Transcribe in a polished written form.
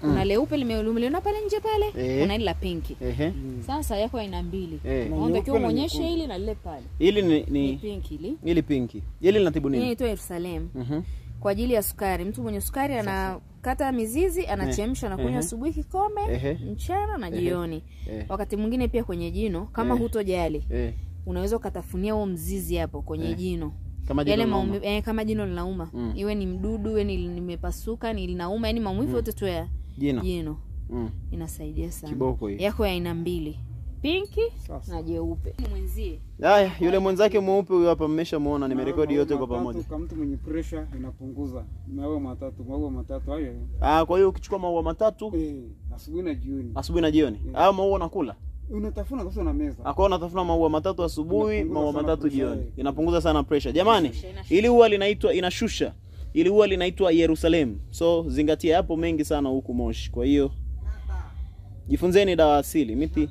Kuna leupe limeona pale nje pale, kuna ile la pinki. Sasa yako aina mbili. Unatakiwa uonyeshe hili na lile pale. Hili ni pinki hili. Hili pinki. Hili linatibu nini? Hii inaitwa Yerusalemu. Kwa ajili ya sukari. Mtu mwenye sukari anakata mizizi, anachemsha na kunywa asubuhi kikombe, mchana na jioni. Wakati mwingine pia kwenye jino, kama hutojali, unaweza ukatafunia huo mzizi hapo kwenye jino. Kama jino kama jino linauma. Iwe ni mdudu, iwe ni nimepasuka, ni linauma, yani maumivu yote tu ya jino. Inasaidia sana. Kiboko hii. Yako ya aina mbili. Pinki na jeupe. Mwenzie. Haya, yule mwenzake mweupe huyo hapa mmeshamuona, nimerekodi yote kwa pamoja. Kama mtu mwenye pressure inapunguza. Maua matatu hayo. Kwa hiyo ukichukua maua matatu asubuhi na jioni. Asubuhi na jioni. Hao maua unakula? Unatafuna kwa na meza. Unatafuna maua matatu asubuhi, maua matatu jioni. Inapunguza sana pressure. Jamani, ili huwa linaitwa inashusha. Ili huwa linaitwa Yerusalemu. So zingatia hapo mengi sana huku Moshi. Kwa hiyo jifunzeni dawa asili. Miti